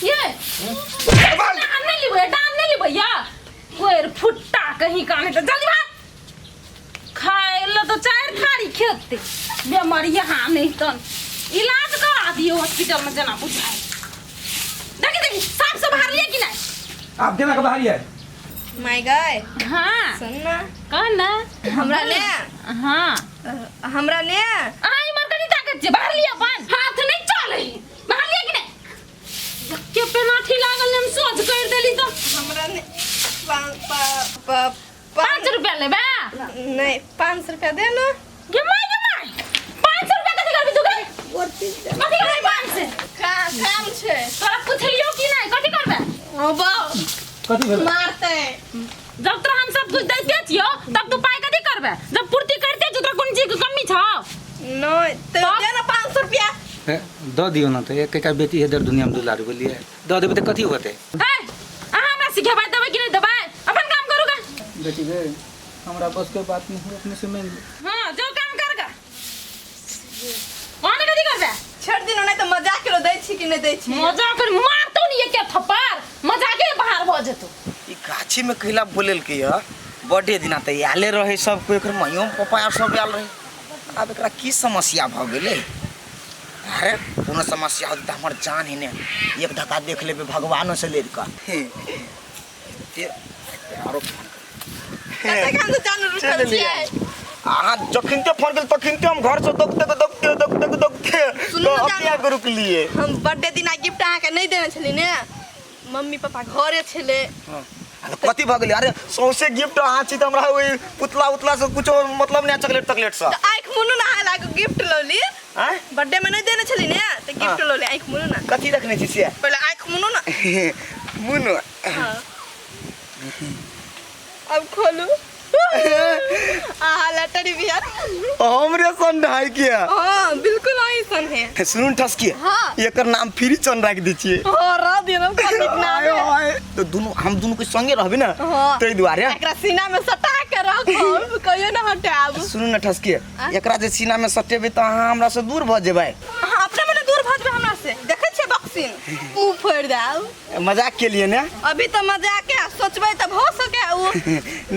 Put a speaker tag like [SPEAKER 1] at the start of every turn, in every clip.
[SPEAKER 1] ये डाल नहीं ली भैया कोई फुट्टा कहीं का नहीं तो जल्दी भाग खाए लो तो चार थारी खेते बीमारी यहाँ नहीं तो इलाज करा दियो हॉस्पिटल में जना बुझाए देखी साफ से बाहर लिया कि नहीं
[SPEAKER 2] आप देना का बाहर है
[SPEAKER 3] माय गाय
[SPEAKER 1] हाँ
[SPEAKER 3] सुन ना
[SPEAKER 1] कौन ना
[SPEAKER 3] हमरा ले
[SPEAKER 1] हाँ
[SPEAKER 3] हमरा ले
[SPEAKER 1] आई मर कनी ताकत जे बाहर लिया पान हाथ नहीं चले बाहर लिया कि नहीं के पेनाठी लागल हम सोच कर देली तो
[SPEAKER 3] हमरा ने
[SPEAKER 1] 5 रुपया लेबे
[SPEAKER 3] नहीं 500 रुपया दे लो
[SPEAKER 1] के माय 500 रुपया कथि करबी तू के कथि करबी 500
[SPEAKER 3] काम छे
[SPEAKER 1] तोरा पूछलियो कि नहीं कथि करबे
[SPEAKER 3] ओ बा
[SPEAKER 2] कथी भेल
[SPEAKER 3] मारते
[SPEAKER 1] जब तो हम सब कुछ देते छियो तब तू पाई कथि करबे जब पूर्ति करते जो तोरा कोन चीज के कमी छ
[SPEAKER 3] नहीं तो दे ना 500 रुपया
[SPEAKER 2] द दियो ना तो एक का बेटी है दुनिया में दुलार बोलिए द देबे त कथी होते
[SPEAKER 1] ए हमरा सिखेबा देबे कि नहीं देबे अपन काम करूगा
[SPEAKER 2] बेटी रे हमरा बस के बात नहीं अपने से मैं
[SPEAKER 1] हां जो काम करगा कौन कथि करबे
[SPEAKER 3] छोड़ दिनो नहीं तो मजाक करो दै छी कि नहीं दै छी
[SPEAKER 1] मजाक कर मारतो नहीं के थप्पड़ मजाके बाहर भ जेतो
[SPEAKER 4] ई गाछी में कहिला बोलेल के ह बर्थडे दिना त आले रहे सब कोई एकर मइयो पापा आर सब आल रहे अब एकरा की समस्या भ गेले अरे कोनो समस्या होत त हमर जान ही ने एक धक्का देख लेबे भगवानो से लेर का ते आरो
[SPEAKER 3] कते काम तो जान रुकल छियै
[SPEAKER 4] आहा जखन ते फोन गेल तखन ते हम घर से दौड़ते
[SPEAKER 3] सुनो ना
[SPEAKER 4] अपने आप रुक लिए
[SPEAKER 3] हम बर्थडे दिना गिफ्ट आहा के नहीं देने छली ने मम्मी पापा घरे छले
[SPEAKER 4] कथी भ गेलै अरे सौसे गिफ्ट अहाँ छी त हमरा ओइ पुतला उतला से कुछो मतलब नै चॉकलेट तकलेट से
[SPEAKER 3] तो आंख मुनु ना आला गिफ्ट लोली
[SPEAKER 4] हैं
[SPEAKER 3] बर्थडे में नहीं देने छली ने तो गिफ्ट लोली आंख मुनु ना
[SPEAKER 4] कथी रखने छी से
[SPEAKER 3] पहले आंख मुनु ना
[SPEAKER 4] मुनु
[SPEAKER 3] हाँ। अब खोलू आहा लटरी बिहार
[SPEAKER 4] हमरे सन ढाई के
[SPEAKER 3] हां बिल्कुल ऐसन है
[SPEAKER 4] सुन ठसकी
[SPEAKER 3] हाँ।
[SPEAKER 4] एकर नाम फ्री चन रख दी छिए
[SPEAKER 3] रा देना कनिक नाम
[SPEAKER 4] तो दोनों हम दोनों के संगे रहबे ना
[SPEAKER 3] हाँ।
[SPEAKER 4] तै दुआरे
[SPEAKER 3] एकरा सीना में सटा के रखो कहियो ना हटाब
[SPEAKER 4] सुन न ठसकी एकरा जे सीना में सटेबे त अहाँ हमरा से दूर भ जेबै
[SPEAKER 3] हां अपने मने दूर भजबे हमरा से देखे छे बक्सिन मुंह फोड़ दाऊ
[SPEAKER 4] मजाक के लिए ने
[SPEAKER 3] अभी तो मजाक है सोचबे तब हो सके वो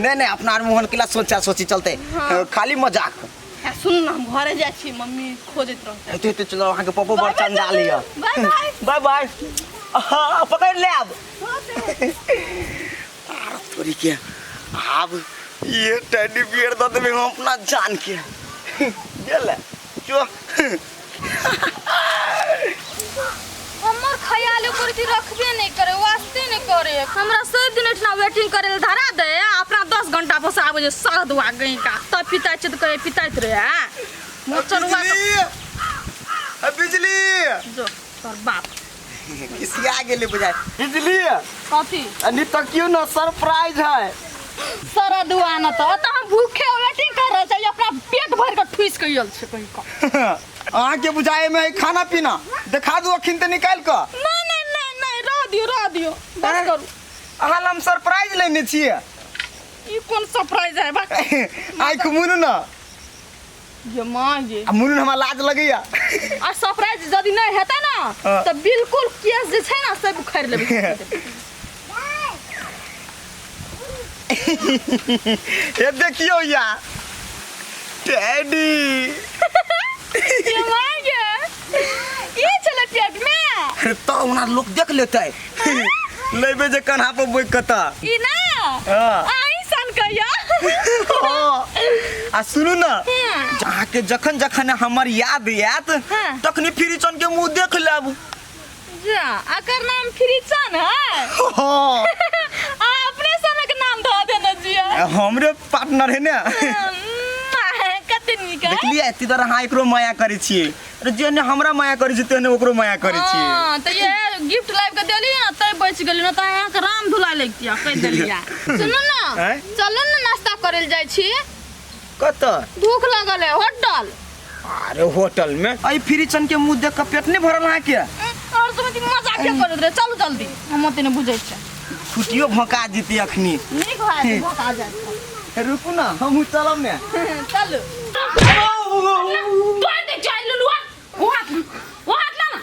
[SPEAKER 4] नहीं अपना मोहन किला सोचा सोची चलते
[SPEAKER 3] हाँ।
[SPEAKER 4] खाली मजाक
[SPEAKER 3] सुन ना हम घरे जाय छी मम्मी खोजत रहते
[SPEAKER 4] एते चलो अहाँ के पप्पो बड़ चंदा लिया
[SPEAKER 3] बाय बाय
[SPEAKER 4] बाय बाय हां पकड़ ले अब थोड़ी के अब ये टेडी बियर दे देबे हम अपना जान के गेल जो
[SPEAKER 1] हमर ख्याल करती रखबे नहीं करे वास्ते नहीं करे हमरा सब दिन इतना वेटिंग करे धरा दे अपना 10 घंटा बस आवे जे सरदवा गई का तब पिता चत करे पिताइत रहे मोचरवा
[SPEAKER 4] बिजली
[SPEAKER 1] जो तोर बाप
[SPEAKER 4] किसी आ गेले बुझाय बिजली
[SPEAKER 1] कथी
[SPEAKER 4] अनि तक क्यों ना सरप्राइज है
[SPEAKER 1] सरदवा न तो हम भूखे वेटिंग कर रहे चाहिए अपना पेट भर के ठुस के यल छे कहीं का
[SPEAKER 4] अहाँ के बुझाए में खाना पीना दिखा दो अखिन त निकाल क
[SPEAKER 1] नहीं रह दियो बस करू
[SPEAKER 4] अहाँ हम सरप्राइज लेने छिए
[SPEAKER 1] ई कौन सरप्राइज है बा
[SPEAKER 4] आँख मुनु ना
[SPEAKER 1] ये मां ये
[SPEAKER 4] मुनु हमरा लाज लगैया
[SPEAKER 1] आ सरप्राइज यदि नहीं हेता ना तो बिल्कुल केस जे छै ना सब उखाड़ लेबे
[SPEAKER 4] ये देखियो या टेडी
[SPEAKER 1] ये मांगे ये चले पेट में
[SPEAKER 4] तो उना लोग देख लेते लेबे जे कन्हा पे बोइ कता
[SPEAKER 1] ई ना
[SPEAKER 4] हां
[SPEAKER 1] आई सन कया
[SPEAKER 4] आ सुनु ना जहाँ के जखन जखन हमर याद आत तखनी फ्री चन के मुंह देख लेब
[SPEAKER 1] जा अकर नाम फ्रीचन है
[SPEAKER 4] हां
[SPEAKER 1] अपने सन के नाम धो देना जिया
[SPEAKER 4] हमरे पार्टनर है ना
[SPEAKER 1] कते निका
[SPEAKER 4] देखलिए एती तरह हां एकरो माया करे छिए अरे जे ने हमरा माया करे छी तेने ओकरो माया करे छिए
[SPEAKER 1] हां त ये गिफ्ट लाइव के देली ना तै बच गेली ना त अहाँ के राम धुला लेतिया कह देलिया सुनो ना चलो ना नाश्ता करल जाय छी
[SPEAKER 4] कत
[SPEAKER 1] भूख लगल है होटल
[SPEAKER 4] अरे होटल में आई फ्री चन के मुंह देख के पेट नहीं भरल है के
[SPEAKER 1] और तुम मजाक के करत रे चलो जल्दी हम तने बुझै छ
[SPEAKER 4] छुट्टियो भोंका जीती अखनी
[SPEAKER 1] नीक भाई भोंका जाय
[SPEAKER 4] रुकू ना हम चलब ने
[SPEAKER 1] चलो तोड़ दे जाय लुलुआ वो हाथ ला ना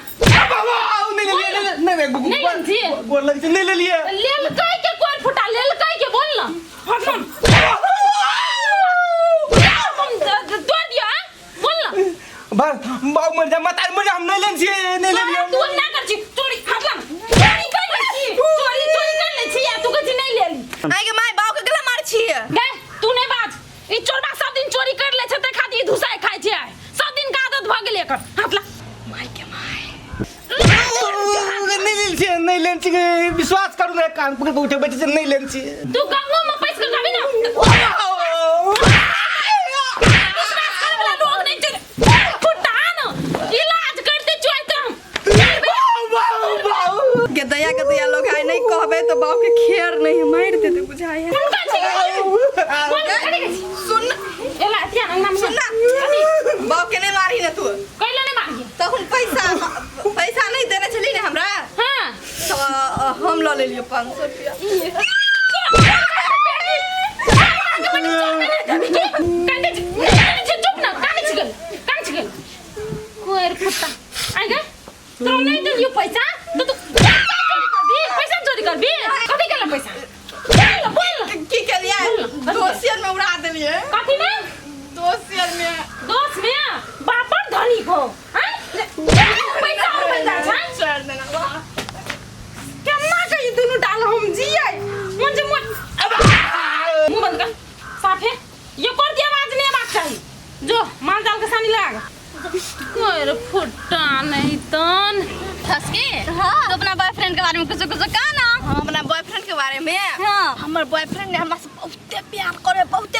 [SPEAKER 4] नहीं
[SPEAKER 2] रे
[SPEAKER 1] नहीं जी
[SPEAKER 2] बोल लग से नहीं ले लिए
[SPEAKER 1] लेल कई के कोन फुटा लेल कई के बोल ना हम तोड़ दिया बोल ना
[SPEAKER 2] बस बाऊ मर जा मत मर जा हम नहीं लेन छी नहीं ले लिए
[SPEAKER 1] तू ना कर छी चोरी हटला चोरी कर ले छी चोरी कर ले छी तू कथि नहीं ले ली
[SPEAKER 3] आगे माय बाऊ के गला मार छी
[SPEAKER 1] गे तू नहीं बाज ई चोरबा सब दिन चोरी कर ले छ त खाती धुसाई खाय छै सब दिन का आदत भ गेले एकर हटला
[SPEAKER 3] माय के माय
[SPEAKER 2] नहीं लेन छी विश्वास करू ना कान पकड़ के उठे बैठे नहीं लेन छी
[SPEAKER 1] तू गंगो में पैसा के गाबी ना
[SPEAKER 3] के दया लोग आए नहीं कहबे तो बाऊ के खेर नहीं मार देते बुझाय है सुन
[SPEAKER 1] एला तिया नाम
[SPEAKER 3] सुन ना बाऊ के नहीं मारी ना तू
[SPEAKER 1] कैला नहीं मारी
[SPEAKER 3] तो हम पैसा नहीं देने चली ना हमरा
[SPEAKER 1] हां
[SPEAKER 3] तो हम ले लियो 500 रुपया
[SPEAKER 1] चुप ना कान छिगल कोर फुटा आगे तो नहीं दे लियो पैसा तो तू पैसा चोरी करबी कथि केला पैसा बोल
[SPEAKER 3] की के लिए दोसियन में उड़ा देलिए
[SPEAKER 1] कथि में
[SPEAKER 3] दोसियन में
[SPEAKER 1] दोस्त में बापर धनी को हैं पैसा और पैसा हैं
[SPEAKER 3] छोड़ देना
[SPEAKER 1] केना कही दोनों डाल हम जिए मुझे मुंह बंद कर साफ है ये कर दिया आवाज नहीं आवाज चाहिए जो माल डाल के सानी लगा कोर फुटा नहीं तन
[SPEAKER 3] ठसके हां तो अपना बॉयफ्रेंड के बारे में कुछ कहा ना हां अपना बॉयफ्रेंड के बारे में हां हमर बॉयफ्रेंड ने हमरा से बहुते प्यार करे बहुते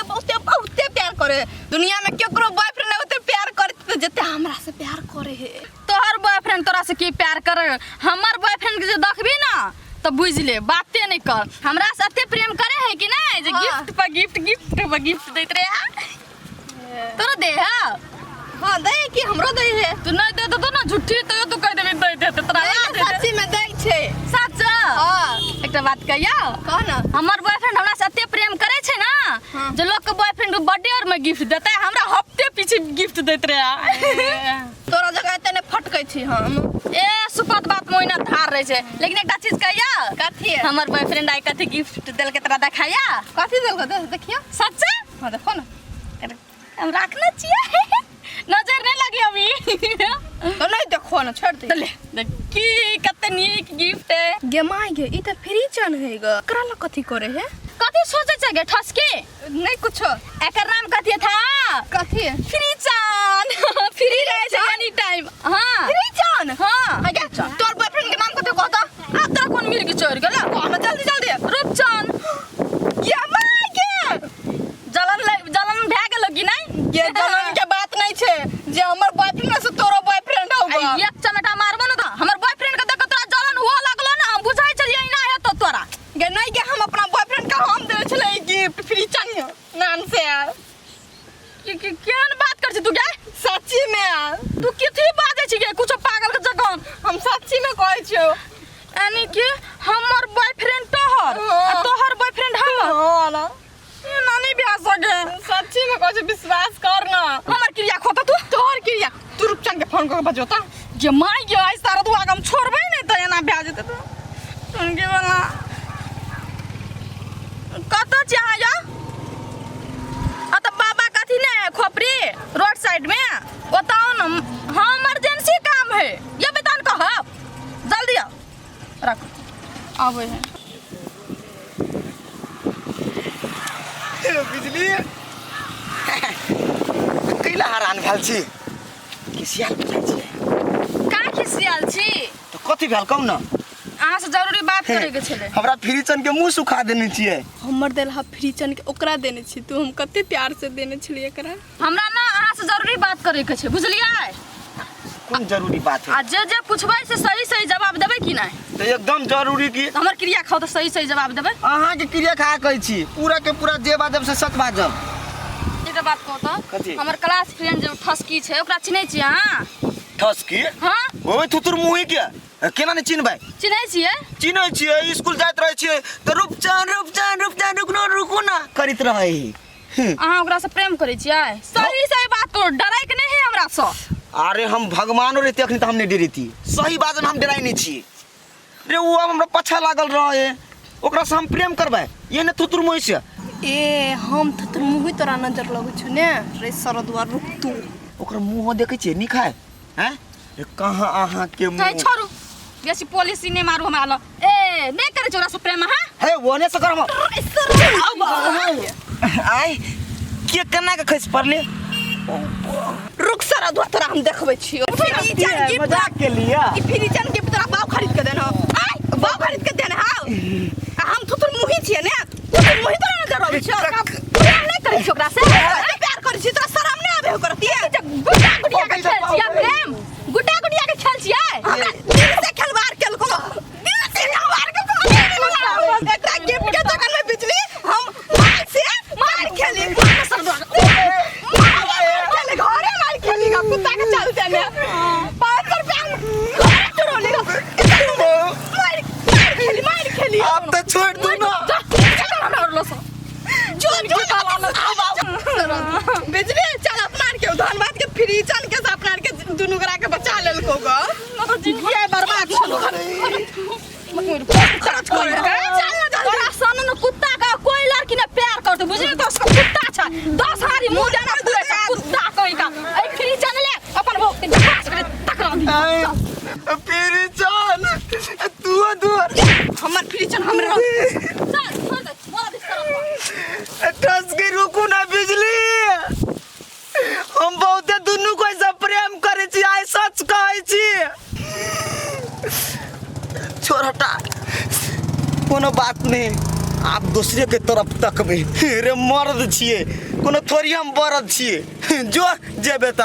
[SPEAKER 3] प्यार करे दुनिया में केकरो बॉयफ्रेंड ओते प्यार करे जते हमरा से प्यार करे है
[SPEAKER 5] तोहर बॉयफ्रेंड तोरा से की प्यार करे हमर बॉयफ्रेंड के जे देखबी ना तो बुझ ले बाते नहीं कर हमरा से अते प्रेम करे है कि नहीं जे गिफ्ट पर गिफ्ट देत रे तोरा दे है
[SPEAKER 3] हां दे कि हमरो दे है
[SPEAKER 5] तू नहीं दे तो ना झूठी तो कह देबे दे दे तोरा
[SPEAKER 3] सच्ची में दे छे
[SPEAKER 5] सच
[SPEAKER 3] हां
[SPEAKER 5] एकटा बात कहिया
[SPEAKER 3] कह ना
[SPEAKER 5] हमर बॉयफ्रेंड हमरा से अते प्रेम करे छे ना जे लोग के बॉयफ्रेंड बर्थडे और में गिफ्ट देता है हमरा हफ्ते पीछे गिफ्ट देत रे
[SPEAKER 3] तोरा जगह तने फटकै छी हम
[SPEAKER 5] ए सुपत बात मोइना धार रहे छे लेकिन एकटा चीज कहिया
[SPEAKER 3] कथि
[SPEAKER 5] हमर बॉयफ्रेंड आई कथि गिफ्ट देल के तोरा देखाया
[SPEAKER 3] कथि देल के देखियो
[SPEAKER 5] सच
[SPEAKER 3] हां देखो ना
[SPEAKER 5] हम रखना चाहिए नजर नहीं लगी अभी
[SPEAKER 3] तो नहीं देखो ना छोड़ दे
[SPEAKER 5] ले देख की कते नीक गिफ्ट है
[SPEAKER 3] गे माय गे ई त फ्री चन है ग करा ल कथि करे है
[SPEAKER 5] कथि सोचे छ गे ठसके
[SPEAKER 3] नहीं कुछ
[SPEAKER 5] एकर नाम कथि था
[SPEAKER 3] कथि
[SPEAKER 5] फ्री चान फ्री रहे छै एनी टाइम हां
[SPEAKER 3] फ्री चन
[SPEAKER 5] हां
[SPEAKER 3] आ गे तोर बॉयफ्रेंड के नाम कथि कहता
[SPEAKER 5] आ तोरा कोन मिल के चोर गेला
[SPEAKER 3] कहना जल्दी
[SPEAKER 5] रूपचान
[SPEAKER 3] गे माय गे
[SPEAKER 5] जलन भए गेलो कि नहीं
[SPEAKER 3] गे जलन के बात नहीं छे जे हमर बॉयफ्रेंड से तोरो बॉयफ्रेंड होगा
[SPEAKER 5] एक चमटा मारबो न त हमर बॉयफ्रेंड के देख तोरा जलन हुआ लागलो ना हम बुझाई छलिए ना है तो तोरा
[SPEAKER 3] गे नहीं के हम अपना बॉयफ्रेंड का हम दे छले गिफ्ट फ्री चन नाम से
[SPEAKER 5] केहन बात कर छी तू गे
[SPEAKER 3] सच्ची में
[SPEAKER 5] तू किथि बाजे छी गे कुछ पागल के जगन
[SPEAKER 3] हम सच्ची में कहै छियो
[SPEAKER 5] यानी कि हमर बॉयफ्रेंड तोहर बॉयफ्रेंड हमर
[SPEAKER 3] हां ना
[SPEAKER 5] ये नानी ब्याह सके
[SPEAKER 3] सच्ची में कहै विश्वास कर ना
[SPEAKER 5] हमर क्रिया खोता तू
[SPEAKER 3] तोहर क्रिया तू रुपचन के फोन कर बजोता
[SPEAKER 5] जे माय गे आई सारा तू आगम छोड़बे नहीं त एना ब्याह जेते तू उनके वाला कत चाहया आ त बाबा कथि ने खोपरी रोड साइड में बताओ ना हां इमरजेंसी काम है ये बतान कह जल्दी आ रख आवे है
[SPEAKER 4] बिजली कैला हरान भेल छी किसियाल बुझाइ छी
[SPEAKER 5] का खिसियाल छी
[SPEAKER 4] तो कथि भेल कहू न
[SPEAKER 5] अहाँ से जरूरी बात करे के छले
[SPEAKER 4] हमरा फ्रीचन के मुंह सुखा देने छियै
[SPEAKER 3] हमर देल हा फ्री चन के ओकरा देने छी तू हम कते प्यार से देने छली एकरा
[SPEAKER 5] हमरा ना अहाँ से जरूरी बात करे के छै बुझलियै
[SPEAKER 4] कोन जरूरी बात है
[SPEAKER 5] आ जे पूछबै से सही सही जवाब देबै कि नहीं
[SPEAKER 4] तो एकदम जरूरी की
[SPEAKER 5] हमर क्रिया खाओ तो सही सही जवाब देबै
[SPEAKER 4] अहाँ के क्रिया खा कहै छी पूरा के पूरा जे बाजब से सच बाजब
[SPEAKER 5] एकटा बात कहू
[SPEAKER 4] कथि?
[SPEAKER 5] तो हमर क्लास फ्रेंड जे ठसकी छै ओकरा चिन्है छियै अहाँ
[SPEAKER 4] ठस की
[SPEAKER 5] हां
[SPEAKER 4] ओए तुतुर मुही के केना ने चिन्हबै
[SPEAKER 5] चिन्है छियै
[SPEAKER 4] चिन्है छियै स्कूल जाइत रहै छियै तो रुकचान रुकू ना करैत रहै
[SPEAKER 5] अहाँ ओकरा से प्रेम करै छियै सही सही बात करू डराइ के नहीं है हमरा से
[SPEAKER 4] अरे हम भगवानो रहते अखनी तो हम नहीं डरती सही बात में हम डराई नहीं छी रे वो अब हमरा पछा लागल रहे ओकरा से हम प्रेम करबै ये ने थुतुर मोहि से
[SPEAKER 3] ए हम तो तोर मुंह तोरा नजर लगै छु ने रे सरदुआ रुक तू
[SPEAKER 4] ओकर मुंह देखे छियै नी खाए हैं रे कहाँ अहाँ के
[SPEAKER 5] हे
[SPEAKER 4] मुंह
[SPEAKER 5] छोरू बेसी पुलिस ने मारू हमरा ल ए नहीं करे छोरा से प्रेम हां
[SPEAKER 4] हे ओने से करम आई के कना के खस पड़ले
[SPEAKER 3] रुक सरदुआ तोरा हम देखबै छियो
[SPEAKER 4] मजाक के लिए
[SPEAKER 3] ई फ्रीजन गिफ्ट तोरा बाव खरीद के देना आई बाव खरीद के देना हां हम तो तोर मुंह छियै ने तोर मुंह तोरा नजर लगै छ प्यार नहीं करे छी ओकरा से प्यार करे छी तोरा शरम नहीं आबे करती गुड्डा गुडिया के खेल छियै प्रेम गुड्डा गुडिया के खेल छियै हमरा दिल से खिलवाड़ केलको दिल से खिलवाड़ के एकरा गिफ्ट के दुकान में बिजली हम मार से मार खेली घरे मार खेली का कुत्ता के चलते में 500 रुपया घरे चुरोले मार खेली
[SPEAKER 4] अब तो छोड़ दो ना
[SPEAKER 3] बिजली चल अपना के धनबाद के फ्रीजन के अपना के दुनु गरा के बचा लेलको ग मतलब जिंदगी बर्बाद छलो खर्च कर
[SPEAKER 5] तोरा सन न कुत्ता का कोई लड़की ने प्यार करतो बुझली तो कुत्ता छ 10 हारी मुंह जाना पूरे कुत्ता कहि का ए फ्रीजन ले अपन भोग के घास के टकरा दी
[SPEAKER 4] फिर चल तू दूर
[SPEAKER 3] हमर फ्रीजन हमरे
[SPEAKER 5] चल बोला बिस्तर
[SPEAKER 4] टस के रुकू ना बिजली हम बहुत दुनू को से प्रेम करे छी आइ सच कहै छी छोड़ हटा कोनो बात नहीं आप दूसरे के तरफ तकबे रे मर्द छिए कोनो थोड़ी हम बरद छिए जो जेबे त